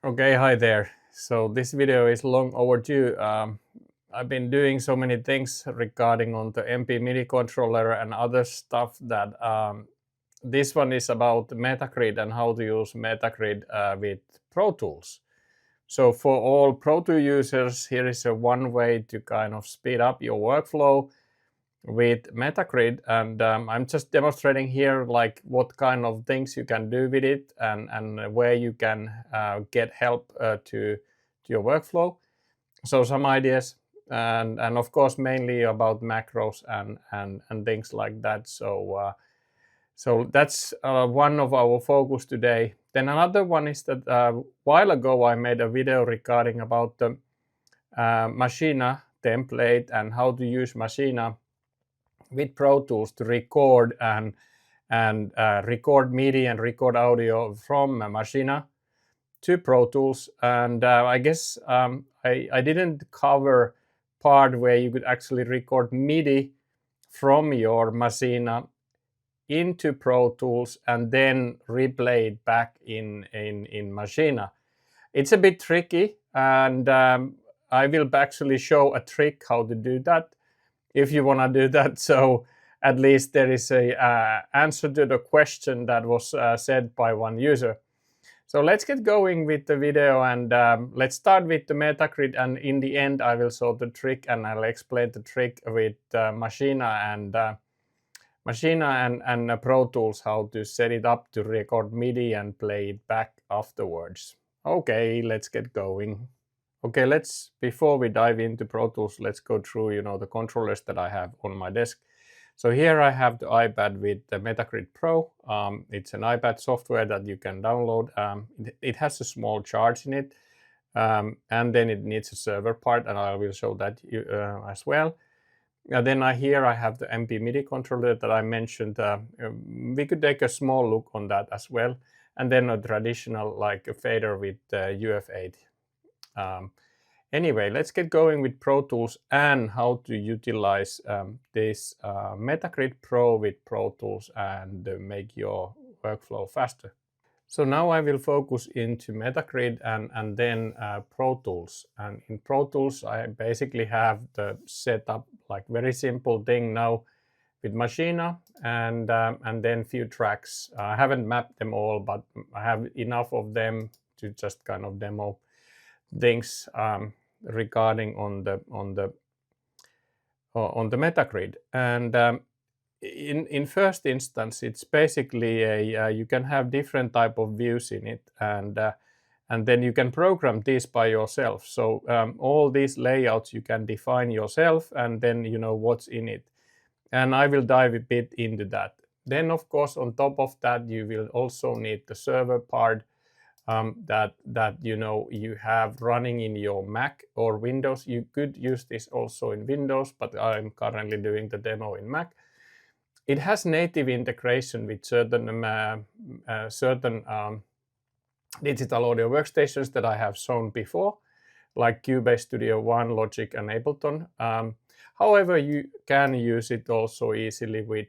Okay, hi there. So this video is long overdue. I've been doing so many things regarding on the MP MIDI controller and other stuff that this one is about Metagrid and how to use Metagrid with Pro Tools. So for all Pro Tools users, here is one way to kind of speed up your workflow with Metagrid, and I'm just demonstrating here like what kind of things you can do with it and where you can get help to your workflow. So some ideas and of course mainly about macros and things like that. So that's one of our focus today. Then another one is that a while ago I made a video regarding about the Maschine template and how to use Maschine with Pro Tools to record and record MIDI and record audio from Maschine to Pro Tools. And I guess I didn't cover part where you could actually record MIDI from your Maschine into Pro Tools and then replay it back in Maschine. It's a bit tricky, and I will actually show a trick how to do that if you want to do that. So at least there is a answer to the question that was said by one user. So let's get going with the video, and let's start with the Metagrid, and in the end I will show the trick and I'll explain the trick with Maschine and Pro Tools, how to set it up to record MIDI and play it back afterwards. Okay, let's get going. Okay, before we dive into Pro Tools, let's go through, the controllers that I have on my desk. So here I have the iPad with the Metagrid Pro. It's an iPad software that you can download. It has a small charge in it, and then it needs a server part, and I will show that as well. Then here I have the MP MIDI controller that I mentioned. We could take a small look on that as well, and then a traditional like a fader with UF8. Anyway, let's get going with Pro Tools and how to utilize this Metagrid Pro with Pro Tools and make your workflow faster. So now I will focus into Metagrid and then Pro Tools. And in Pro Tools, I basically have the setup like very simple thing now with Maschine and then few tracks. I haven't mapped them all, but I have enough of them to just kind of demo things regarding on the Metagrid. And in first instance, it's basically you can have different type of views in it, and then you can program this by yourself. So all these layouts you can define yourself, and then you know what's in it. And I will dive a bit into that. Then of course on top of that you will also need the server part that you have running in your Mac or Windows. You could use this also in Windows, but I'm currently doing the demo in Mac. It has native integration with certain digital audio workstations that I have shown before, like Cubase Studio One, Logic, and Ableton. However, you can use it also easily with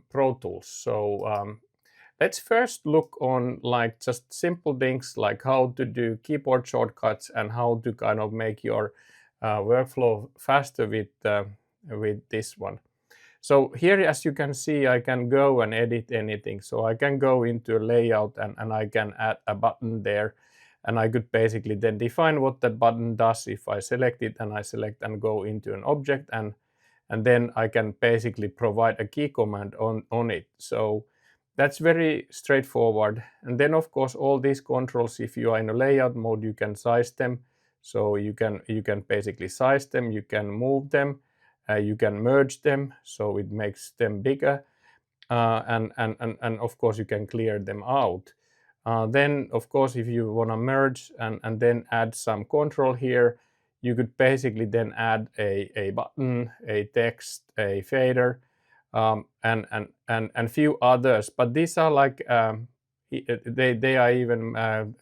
Pro Tools. So let's first look on like just simple things like how to do keyboard shortcuts and how to kind of make your workflow faster with this one. So here, as you can see, I can go and edit anything. So I can go into a layout and I can add a button there, and I could basically then define what that button does if I select it and I select and go into an object, and then I can basically provide a key command on it. So that's very straightforward. And then of course all these controls, if you are in a layout mode, you can size them. So you can basically size them, you can move them, you can merge them, so it makes them bigger, and of course you can clear them out. Then of course if you want to merge and then add some control here, you could basically then add a button, a text, a fader, and few others, but these are like they are even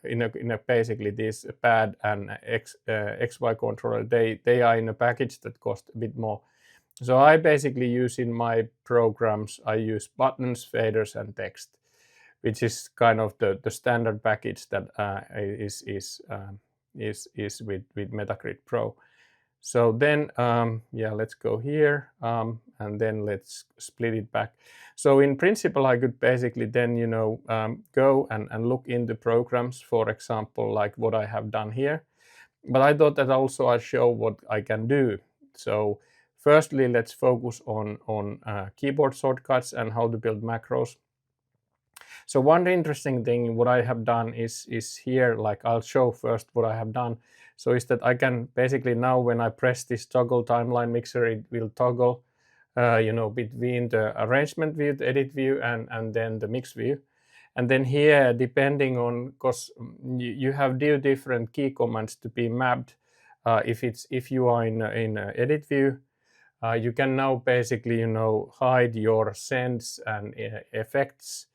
in a basically this pad and XY controller. They are in a package that costs a bit more. So I basically use in my programs, I use buttons, faders, and text which is kind of the standard package that is with Metagrid Pro. So then, yeah, let's go here, and then let's split it back. So in principle, I could basically then, go and look into programs, for example, like what I have done here. But I thought that also I show what I can do. So firstly, let's focus on keyboard shortcuts and how to build macros. So one interesting thing what I have done is here, like I'll show first what I have done. So is that I can basically now when I press this toggle timeline mixer, it will toggle between the arrangement view, the edit view, and then the mix view. And then here, depending on, because you have different key commands to be mapped. If you are in edit view, you can now basically hide your sends and effects,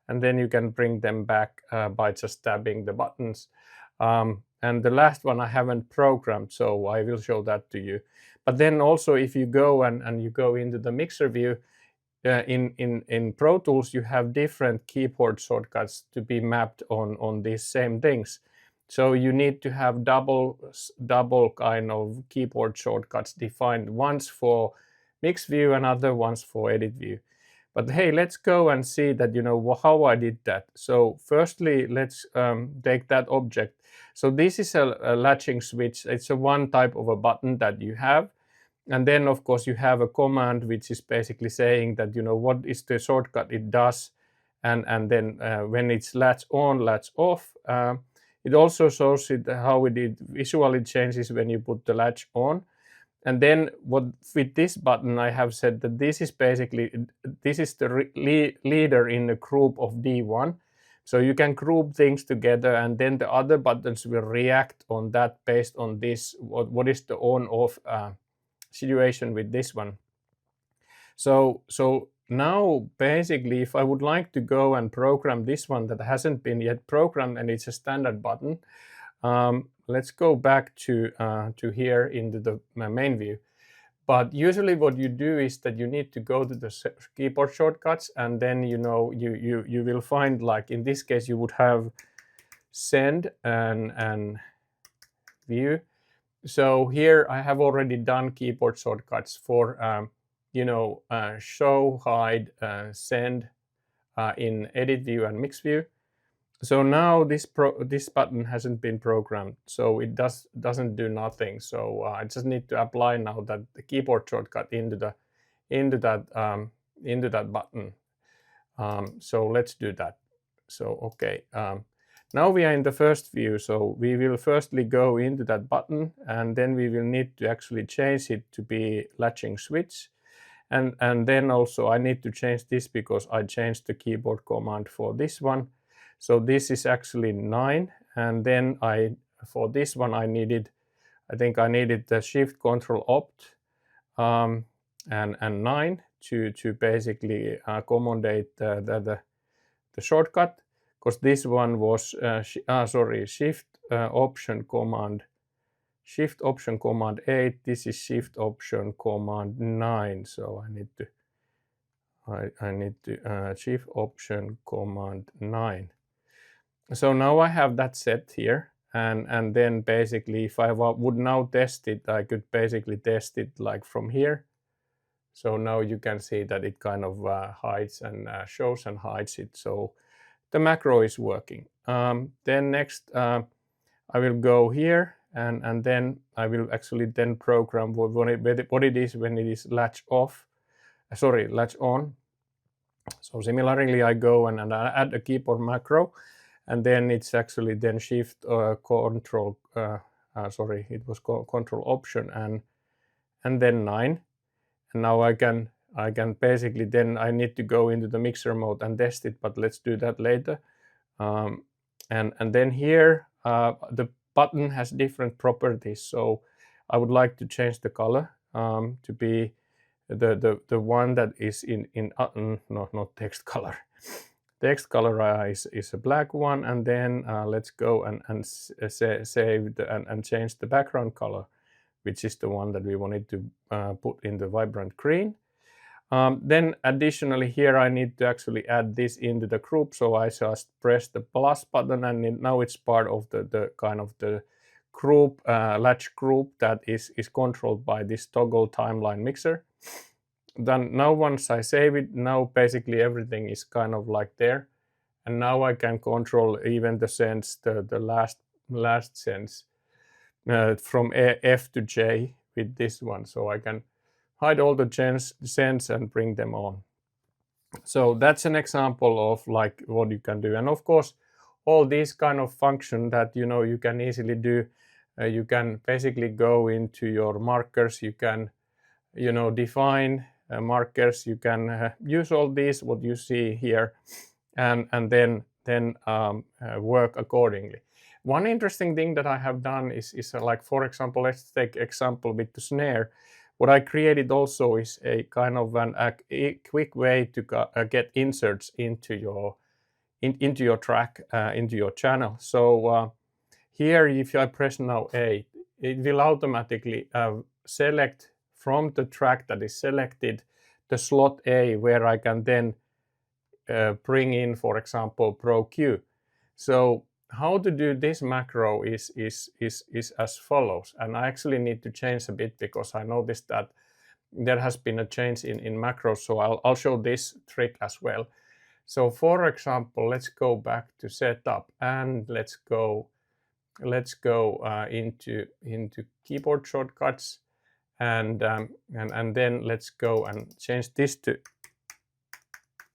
and then you can bring them back by just tapping the buttons. And the last one I haven't programmed, so I will show that to you. But then also if you go and you go into the mixer view, in Pro Tools you have different keyboard shortcuts to be mapped on these same things. So you need to have double kind of keyboard shortcuts defined, once for mix view and other ones for edit view. But hey, let's go and see that how I did that. So firstly, let's take that object. So this is a latching switch. It's a one type of a button that you have. And then of course you have a command which is basically saying that what is the shortcut it does, and then when it's latch on, latch off. It also shows it how it visually changes when you put the latch on. And then with this button I have said that this is the leader in a group of D1. So you can group things together, and then the other buttons will react on that based on this, what is the on off situation with this one. So now basically if I would like to go and program this one that hasn't been yet programmed and it's a standard button, let's go back to here into the main view. But usually what you do is that you need to go to the keyboard shortcuts, and then you will find, like in this case you would have send and view. So here I have already done keyboard shortcuts for show, hide, send in edit view and mix view. So now this button hasn't been programmed, so it doesn't do nothing. So I just need to apply now that the keyboard shortcut into that button. So let's do that. So okay. Now we are in the first view, so we will firstly go into that button, and then we will need to actually change it to be latching switch. And then also I need to change this because I changed the keyboard command for this one. So this is actually 9, and then for this one I think I needed the Shift Control Opt and 9 to basically accommodate the shortcut. Because this one was Shift Option Command 8. This is Shift Option Command 9. So I need to Shift Option Command 9. So now I have that set here, and then basically if I would now test it, I could basically test it like from here. So now you can see that it kind of hides and shows and hides it. So the macro is working. Then next I will go here, and then I will actually then program what it is when it is latch on. So similarly I go and I add a keyboard macro, and then it's actually then Shift Control Control Option and then 9. And now I can basically then I need to go into the mixer mode and test it, but let's do that later. And then here the button has different properties, so I would like to change the color to be the one that is not text color. Text color is a black one, and then let's go and save and change the background color, which is the one that we wanted to put in the vibrant green. Then additionally here I need to actually add this into the group, so I just press the plus button and now it's part of the kind of the group, latch group that is controlled by this toggle timeline mixer. Then now once I save it, now basically everything is kind of like there, and now I can control even the sense, the last sense from F to J with this one, so I can hide all the sense and bring them on. So that's an example of like what you can do. And of course all these kind of function that you can easily do, you can basically go into your markers, you can define markers, you can use all these what you see here, and then work accordingly. One interesting thing that I have done is like, for example, let's take example with the snare. What I created also is a kind of a quick way to get inserts into your track, into your channel. So here, if I press now A, it will automatically select from the track that is selected the slot A, where I can then bring in, for example, Pro Q. So how to do this macro is as follows, and I actually need to change a bit because I noticed that there has been a change in macros, so I'll show this trick as well. So for example, let's go back to setup and let's go into keyboard shortcuts, and then let's go and change this to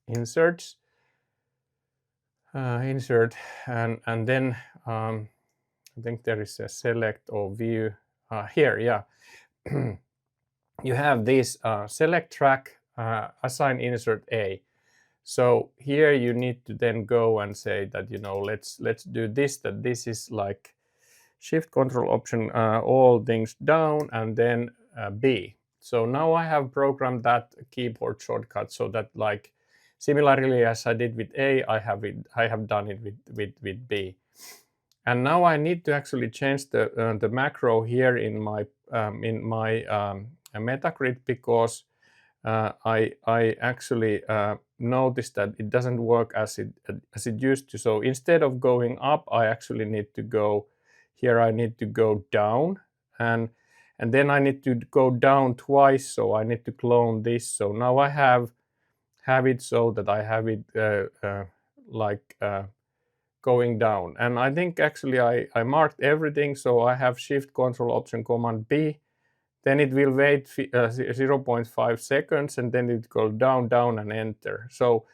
inserts, insert, and then I think there is a select or view here. Yeah. You have this select track, assign insert A. So here you need to then go and say that let's do this, that this is like shift control option, all things down, and then B. So now I have programmed that keyboard shortcut so that, like, similarly as I did with A, I have done it with B. And now I need to actually change the macro here in my Metagrid, because I actually noticed that it doesn't work as it used to. So instead of going up, I actually need to go here. I need to go down, and then I need to go down twice. So I need to clone this. So now I have it so that I have it going down. And I think actually I marked everything. So I have shift control option command B. Then it will wait 0.5 seconds, and then it goes down, down, and enter. So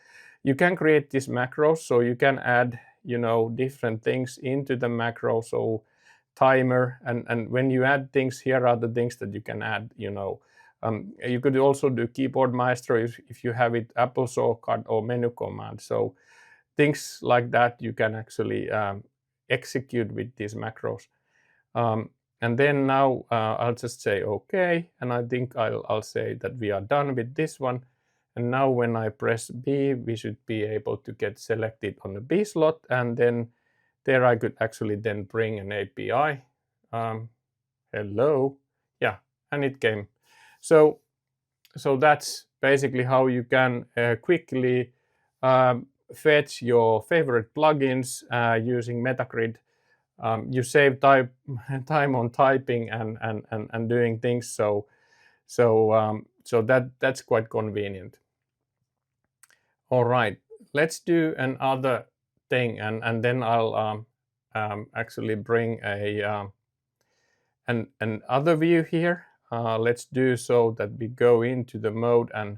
you can create these macros, so you can add different things into the macro. So timer, and when you add things, here are the things that you can add. You could also do keyboard maestro if you have it Apple shortcut or menu command. So things like that you can actually execute with these macros. And then now I'll just say OK, and I think I'll say that we are done with this one. And now when I press B, we should be able to get selected on the B slot, and then there I could actually then bring an API. Hello, yeah, and it came. So that's basically how you can quickly fetch your favorite plugins using Metagrid. You save time on typing and doing things, so that's quite convenient. All right, let's do another thing, and then I'll actually bring another view here. Let's do so that we go into the mode, and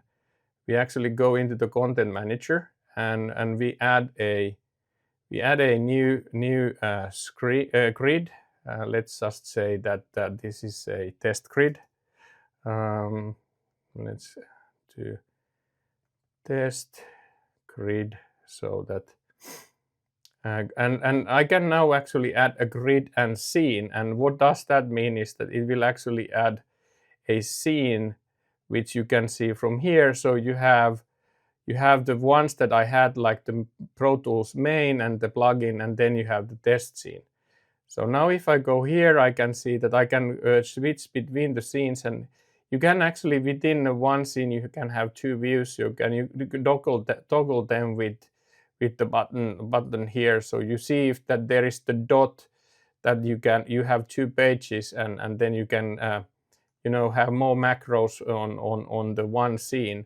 we actually go into the content manager, and we add a new grid. Let's just say that this is a test grid. Let's do test grid, so that and I can now actually add a grid and scene. And what does that mean is that it will actually add a scene, which you can see from here. So you have the ones that I had, like the Pro Tools main and the plugin, and then you have the test scene. So now if I go here, I can see that I can switch between the scenes, and you can actually, within one scene, you can have two views. You can toggle them with the button here. So you see if that there is the dot that you have two pages, and then you can have more macros on the one scene.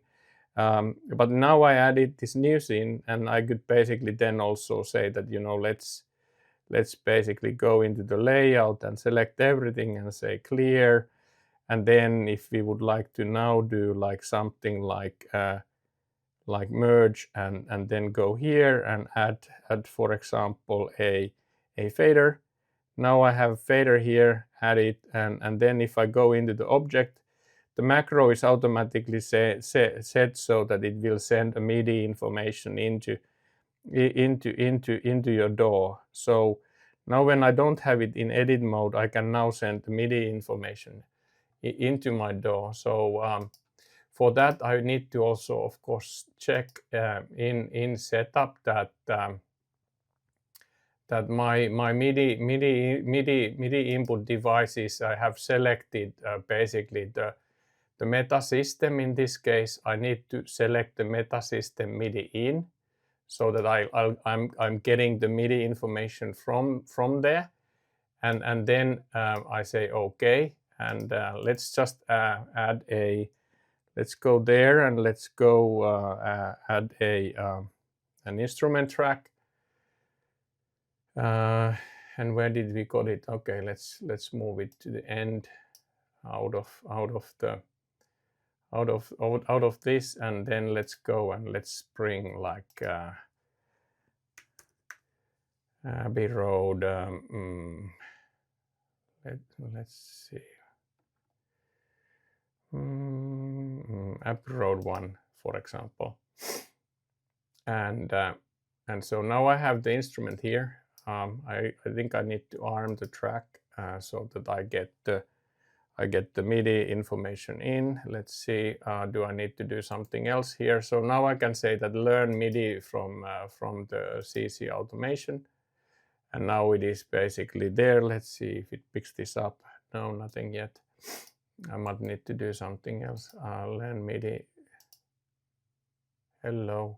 But now I added this new scene, and I could basically then also say that let's basically go into the layout and select everything and say clear. And then if we would like to now do like something like merge and then go here and add for example a fader. Now I have fader here, add it, and then if I go into the object, the macro is automatically set so that it will send a MIDI information into your DAW. So now when I don't have it in edit mode, I can now send the MIDI information into my DAW. So for that, I need to also, of course, check in setup that my MIDI input devices, I have selected basically the meta system. In this case, I need to select the meta system MIDI in, so that I'm getting the MIDI information from there, and then I say OK, and let's just add a. Let's go there and let's go add an instrument track. And where did we got it? Okay, let's move it to the end, out of this, and then let's go and let's bring like Abbey Road. Let's see. Abbey Road 1, for example. And so now I have the instrument here. I think I need to arm the track so that I get the MIDI information in. Let's see, do I need to do something else here? So now I can say that learn MIDI from the CC automation, and now it is basically there. Let's see if it picks this up. No, nothing yet. I might need to do something else. Learn MIDI. Hello.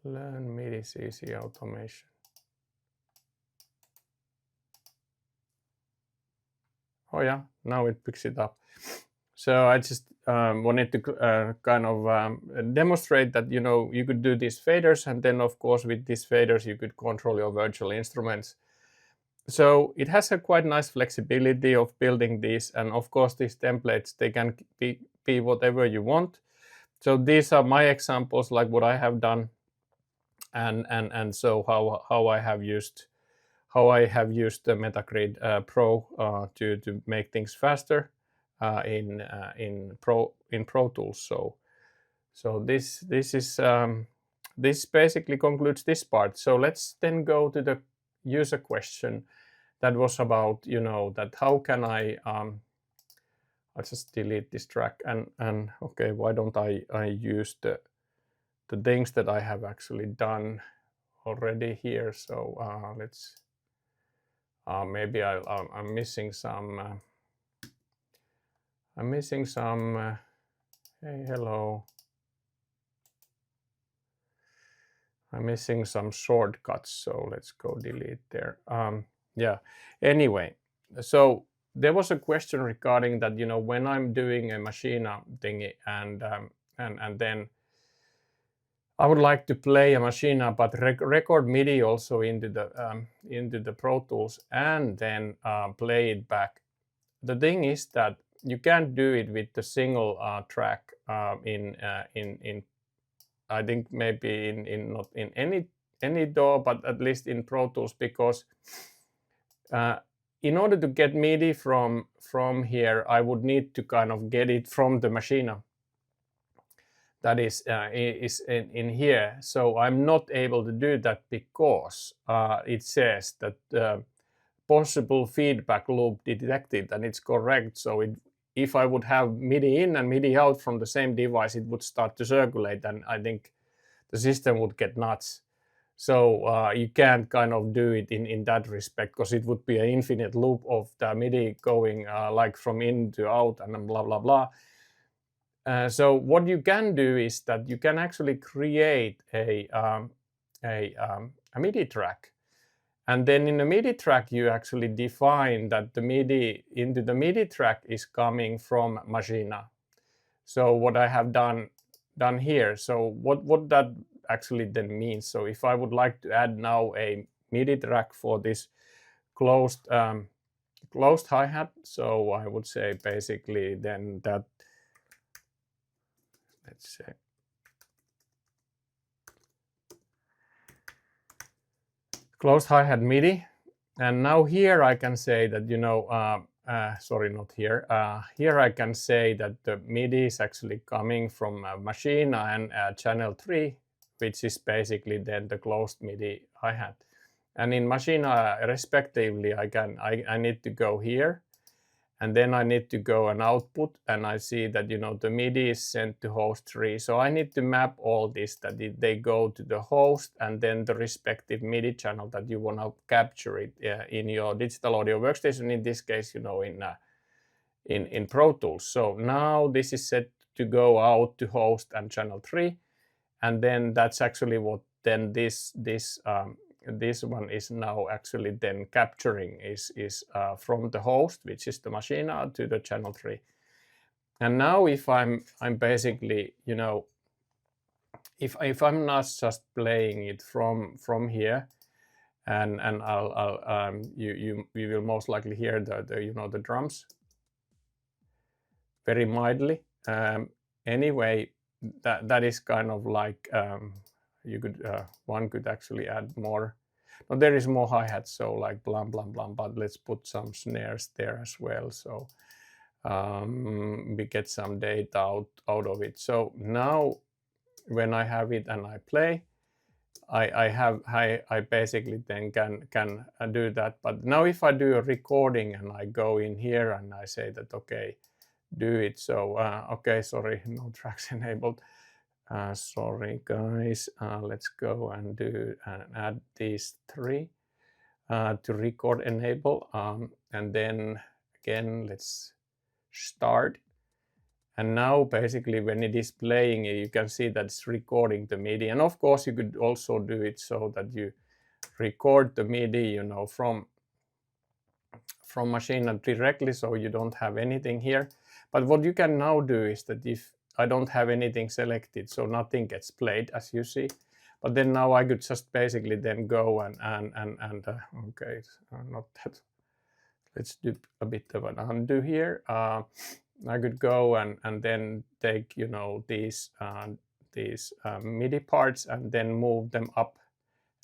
Learn MIDI CC automation. Oh yeah, now it picks it up. So I just wanted to kind of demonstrate that you could do these faders, and then of course with these faders you could control your virtual instruments. So it has a quite nice flexibility of building these, and of course these templates, they can be whatever you want. So these are my examples, like what I have done, and so how I have used the Metagrid Pro to make things faster in Pro Tools. So this is this basically concludes this part. So let's then go to the user question that was about that how can I'll just delete this track and okay, why don't I use the things that I have actually done already here. So let's maybe I'm missing some hey, hello. I'm missing some shortcuts, so let's go delete there. Yeah, anyway, so there was a question regarding that, when I'm doing a Maschine thingy and then I would like to play a Maschine but record MIDI also into the Pro Tools and then play it back. The thing is that you can't do it with the single track in I think maybe in not in any DAW, but at least in Pro Tools, because in order to get MIDI from here, I would need to kind of get it from the Maschine that is in here. So I'm not able to do that because it says that possible feedback loop detected, and it's correct. So if I would have MIDI in and MIDI out from the same device, it would start to circulate, and I think the system would get nuts. So you can't kind of do it in that respect, because it would be an infinite loop of the MIDI going like from in to out and then blah blah blah. So what you can do is that you can actually create a MIDI track, and then in the MIDI track you actually define that the MIDI into the MIDI track is coming from Maschine. So what I have done here, so what that actually then means. So if I would like to add now a MIDI track for this closed hi-hat, so I would say basically then that, let's say, closed hi-hat MIDI, and now here I can say that, you know, sorry, not here. Here I can say that the MIDI is actually coming from Maschine and channel 3, which is basically then the closed MIDI hi-hat. And in Maschine, respectively, I need to go here, and then I need to go and output, and I see that, you know, the MIDI is sent to host 3. So I need to map all this, that they go to the host and then the respective MIDI channel that you want to capture it in your digital audio workstation, in this case, you know, in Pro Tools. So now this is set to go out to host and channel 3, and then that's actually what then this one is now actually then capturing is from the host, which is the Maschine, to the channel 3. And now if I'm basically, you know, if I'm not just playing it from here, and I'll you will most likely hear the you know, the drums very mildly. Anyway, that is kind of like you could one could actually add more. Now there is more hi-hats, so like blam blam blam, but let's put some snares there as well, so we get some data out of it. So now when I have it and I play, I basically then can do that. But now if I do a recording and I go in here and I say that, okay, do it. So okay, sorry, no tracks enabled. Sorry guys, let's go and do and add these 3 to record enable, and then again let's start. And now basically when it is playing, you can see that it's recording the MIDI. And of course you could also do it so that you record the MIDI, you know, from Maschine directly, so you don't have anything here. But what you can now do is that if I don't have anything selected, so nothing gets played, as you see. But then now I could just basically then go and okay, not that. Let's do a bit of an undo here. I could go and then take, you know, these MIDI parts and then move them up,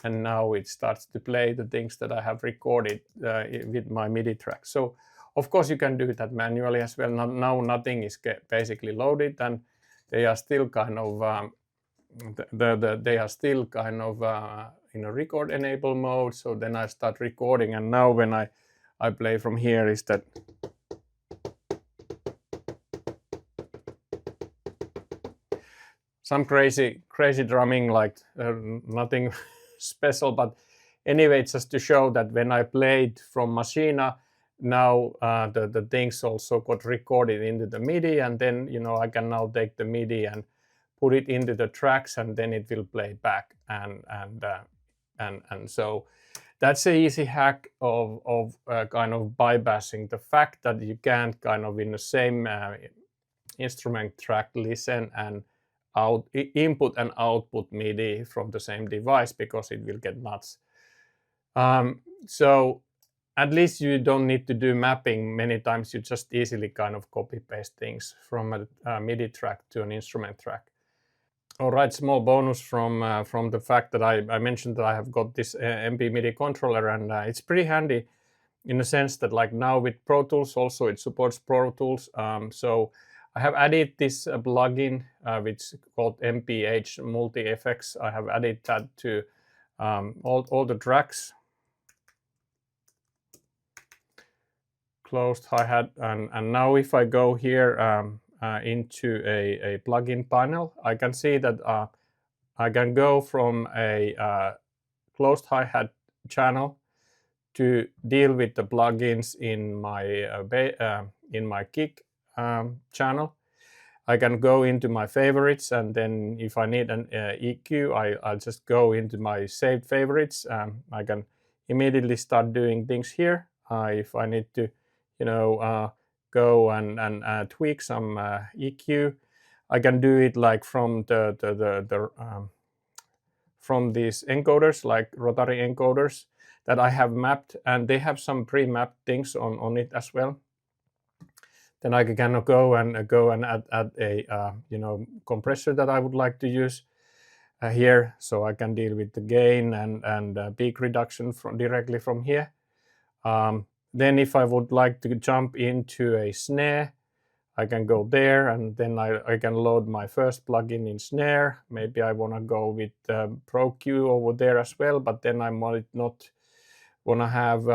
and now it starts to play the things that I have recorded with my MIDI track. So of course you can do that manually as well. Now nothing is basically loaded, and they are still kind of they are still kind of in a record enable mode. So then I start recording, and now when I play from here is that some crazy drumming, like nothing special, but anyway, just to show that when I played from Maschine, now the things also got recorded into the MIDI, and then, you know, I can now take the MIDI and put it into the tracks, and then it will play back, and so that's an easy hack of kind of bypassing the fact that you can't kind of in the same instrument track listen and input and output MIDI from the same device, because it will get nuts. So at least you don't need to do mapping many times. You just easily kind of copy paste things from a MIDI track to an instrument track. All right, small bonus from the fact that I mentioned that I have got this MP MIDI controller, and it's pretty handy in the sense that, like, now with Pro Tools also it supports Pro Tools. So I have added this plugin which is called MPH Multi Effects. I have added that to all the tracks. Closed hi-hat, and now if I go here into a plugin panel, I can see that I can go from a closed hi-hat channel to deal with the plugins in my kick channel. I can go into my favorites, and then if I need an EQ, I'll just go into my saved favorites. I can immediately start doing things here. If I need to, go and tweak some EQ, I can do it like from from these encoders, like rotary encoders that I have mapped, and they have some pre-mapped things on it as well. Then I can go and add a compressor that I would like to use here, so I can deal with the gain and peak reduction directly from here. Then if I would like to jump into a snare, I can go there, and then I can load my first plugin in snare. Maybe I want to go with Pro Q over there as well, but then I might not want to have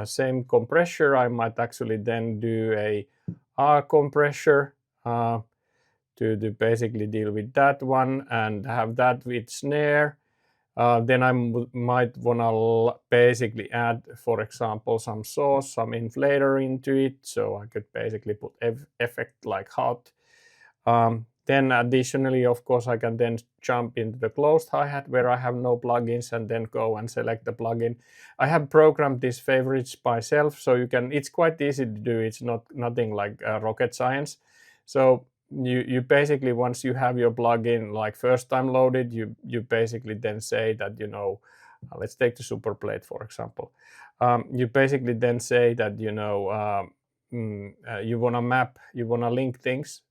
same compressor. I might actually then do a R compressor to basically deal with that one and have that with snare. Then I might want to basically add, for example, some source, some inflator into it, so I could basically put effect like hot. Then additionally, of course, I can then jump into the closed hi-hat where I have no plugins, and then go and select the plugin. I have programmed these favorites myself, so it's quite easy to do. It's nothing like rocket science. So you basically, once you have your plugin like first time loaded, you basically then say that, let's take the super plate for example. You basically then say that you want to map, you want to link things.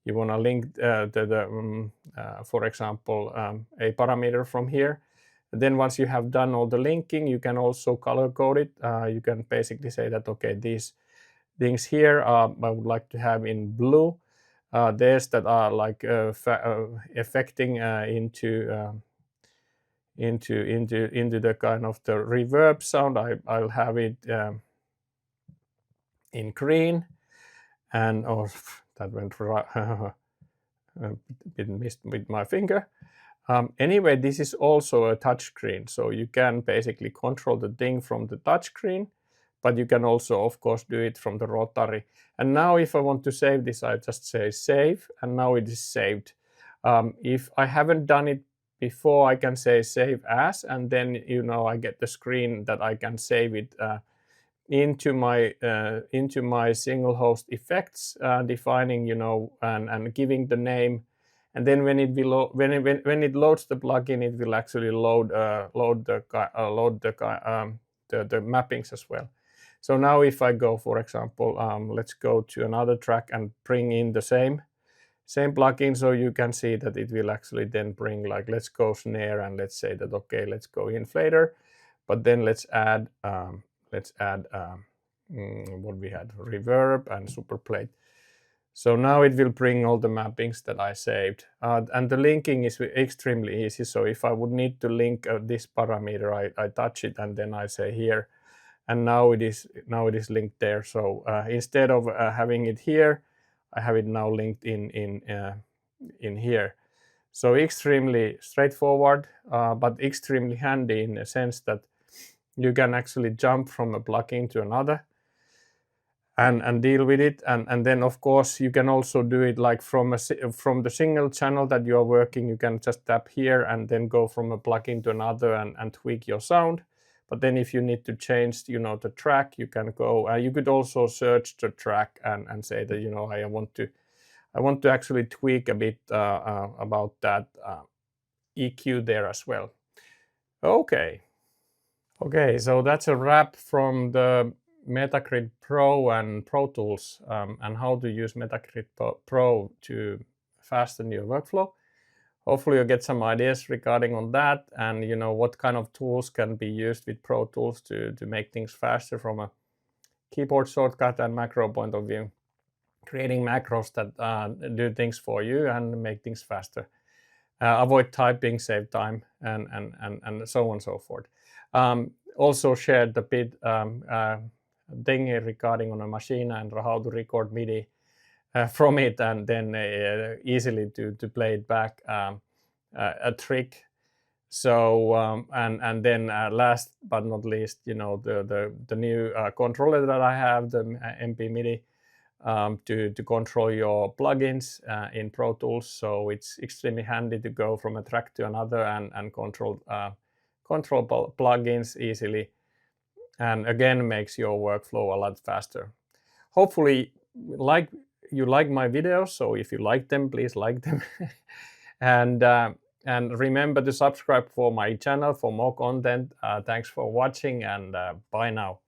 You want to link for example, a parameter from here. Then once you have done all the linking, you can also color code it. You can basically say that, okay, these things here I would like to have in blue. There's that are like affecting into the kind of the reverb sound. I'll have it in green, and that went right. Bit missed with my finger. Anyway, this is also a touch screen, so you can basically control the thing from the touch screen, but you can also, of course, do it from the rotary. And now if I want to save this, I just say save, and now it is saved. If I haven't done it before, I can say save as, and then I get the screen that I can save it into my single host effects, defining and giving the name. And then when it loads the plugin, it will actually load the mappings as well. So now if I go, for example, let's go to another track and bring in the same plugin, so you can see that it will actually then bring, like, let's go snare, and let's say that, okay, let's go inflator, but then let's add what we had, reverb and super plate. So now it will bring all the mappings that I saved, and the linking is extremely easy. So if I would need to link this parameter, I touch it, and then I say here, and now it is linked there. So instead of having it here, I have it now linked in here. So extremely straightforward, but extremely handy in a sense that you can actually jump from a plugin to another and deal with it. And then, of course, you can also do it like from the single channel that you are working. You can just tap here and then go from a plugin to another and tweak your sound. But then if you need to change, the track, you can go. You could also search the track and say that, I want to actually tweak a bit about that EQ there as well. Okay, so that's a wrap from the Metagrid Pro and Pro Tools, and how to use Metagrid Pro to fasten your workflow. Hopefully you get some ideas regarding on that, and what kind of tools can be used with Pro Tools to make things faster from a keyboard shortcut and macro point of view. Creating macros that do things for you and make things faster. Avoid typing, save time, and so on and so forth. Also shared the bit thing regarding on a Maschine and how to record MIDI from it, and then easily to play it back, a trick. So and then last but not least, the new controller that I have, the MP MIDI, to control your plugins in Pro Tools. So it's extremely handy to go from a track to another and control plugins easily, and again makes your workflow a lot faster. Hopefully you like my videos, so if you like them, please like them. And remember to subscribe for my channel for more content. Thanks for watching, and bye now.